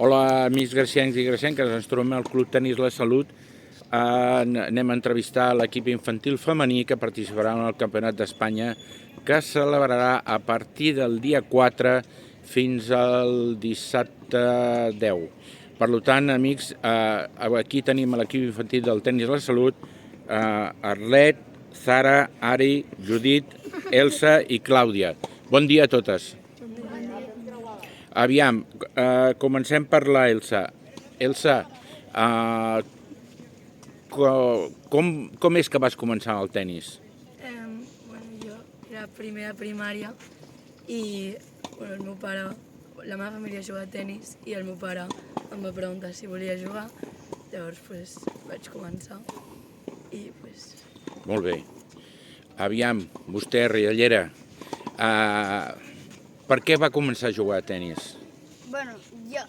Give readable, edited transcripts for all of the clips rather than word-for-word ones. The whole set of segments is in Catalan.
Hola, amics graciencs i gracienques. Ens trobem al Club Tenis La Salut. Anem a entrevistar l'equip infantil femení que participarà en el Campionat d'Espanya, que es celebrarà a partir del dia 4 fins al dissabte 10. Per tant, amics, aquí tenim l'equip infantil del Tenis La Salut, Arlet, Zara, Ari, Judit, Elsa i Clàudia. Bon dia a totes. Aviam, comencem per la Elsa. Elsa, com és que vas començar el tennis? Jo era primer de primària i el meu pare, la meva família juga a tennis i el meu pare em va preguntar si volia jugar, llavors vaig començar i Molt bé. Aviam, vostè, riallera, per què va començar a jugar a tennis? Bueno, jo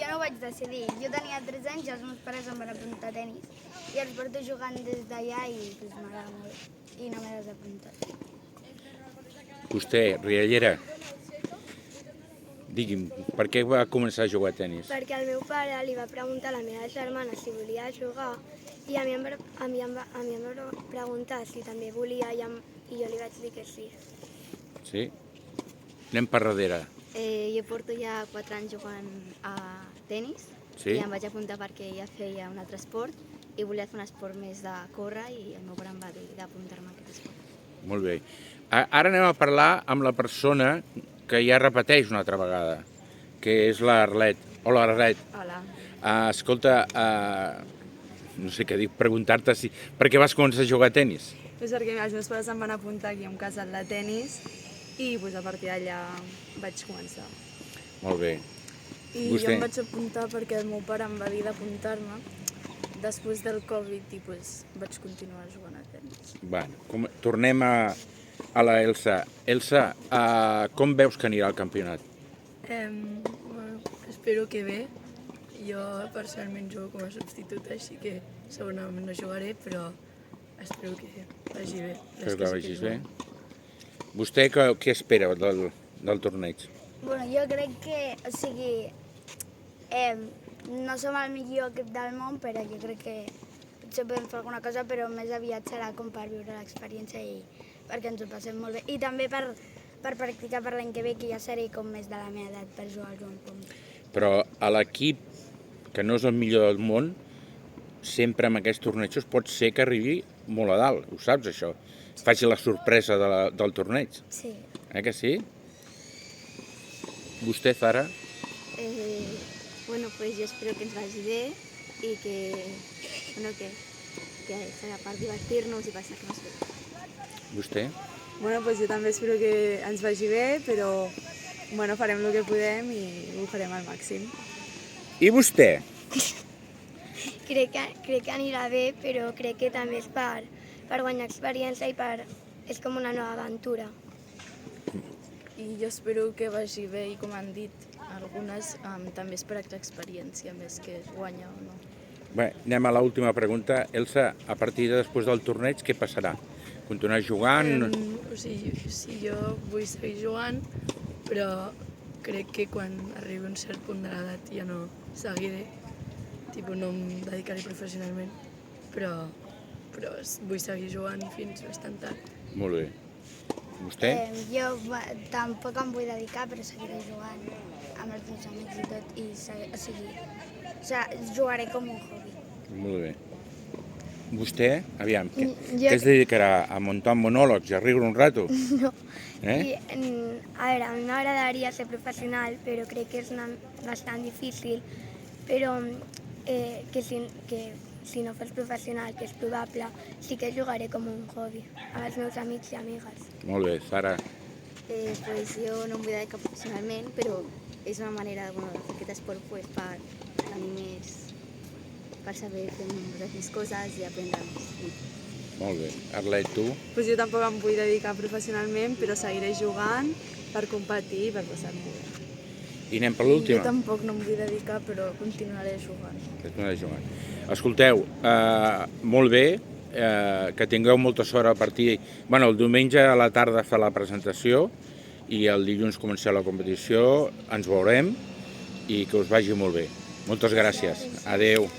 no ho vaig decidir. Jo tenia 3 anys i els meus pares em van apuntar a tenis. I els porto jugant des d'allà i m'agrada molt. I no m'he desapuntat. Vostè, riallera, digui'm, per què va començar a jugar a tennis? Perquè el meu pare li va preguntar a la meva germana si volia jugar i a mi em va preguntar si també volia i jo li vaig dir que sí. Sí? Anem per darrere. Jo porto ja 4 anys jugant a tenis Sí? i em vaig apuntar perquè ja feia un altre esport i volia fer un esport més de córrer i el meu pare em va dir d'apuntar-me a aquest esport. Molt bé. Ara anem a parlar amb la persona que ja repeteix una altra vegada, que és l'Arlet. Hola, Arlet. Hola. Escolta, no sé què dic, preguntar-te si... per què vas començar a jugar a tennis? És perquè els meus pares em van apuntar aquí a un casal de tennis i a partir d'allà vaig començar. Molt bé. I Vostè? jo em vaig apuntar perquè el meu pare em va dir d'apuntar-me. Després del Covid vaig continuar jugant a tennis. Bueno, tornem a la Elsa. Elsa, com veus que anirà el campionat? Espero que bé. Jo personalment jugo com a substituta, així que segurament no jugaré, però espero que vagi bé. Que la vegis bé? Vostè què espera del torneig? Bueno, jo crec que, no som el millor equip del món, però jo crec que potser podem fer alguna cosa, però més aviat serà com per viure l'experiència i perquè ens ho passem molt bé. I també per practicar per l'any que ve, que ja seré com més de la meva edat per jugar al Joan Pom. Però a l'equip, que no és el millor del món, sempre en aquests tornejos pot ser que arribi molt a dalt, ho saps això? Faci la sorpresa del torneig, Sí. que sí? Vostè, Zara? Pues jo espero que ens vagi bé i que serà per divertir-nos i passar-nos bé. Vostè? Jo també espero que ens vagi bé, però farem el que podem i ho farem al màxim. I vostè? Crec que anirà bé, però crec que també és per guanyar experiència i és com una nova aventura. I jo espero que vagi bé i, com han dit algunes, també és per experiència més que guanyar o no. Bé, anem a l'última pregunta. Elsa, a partir de després del torneig, què passarà? Continuar jugant? Sí, jo vull seguir jugant, però crec que quan arribi un cert punt de l'edat ja no seguiré. No em dedicaré professionalment, però vull seguir jugant fins bastant tard. Molt bé. Vostè? Jo tampoc em vull dedicar, però seguiré jugant amb els meus amics i tot, jugaré com un hobby. Molt bé. Vostè, aviam, què Jo- es dedicarà a muntar monòlegs i a riure un rato? No. Eh? A mi m'agradaria ser professional, però crec que és bastant difícil, però que si no fos professional, que és probable, sí que jugaré com un hobby amb els meus amics i amigues. Molt bé, Zara. Jo no em vull dedicar professionalment, però és una manera de fer aquest esport per tenir més, per saber fer moltes més coses i aprendre més. Molt bé. Arlet, tu? Jo tampoc em vull dedicar professionalment, però seguiré jugant per competir i per passar-m'ho bé. I anem per Jo l'última? tampoc no em vull dedicar, però continuaré jugant. Escolteu, molt bé, que tingueu molta sort a partir... El diumenge a la tarda fa la presentació i el dilluns comença la competició, ens veurem i que us vagi molt bé. Moltes gràcies. Adeu.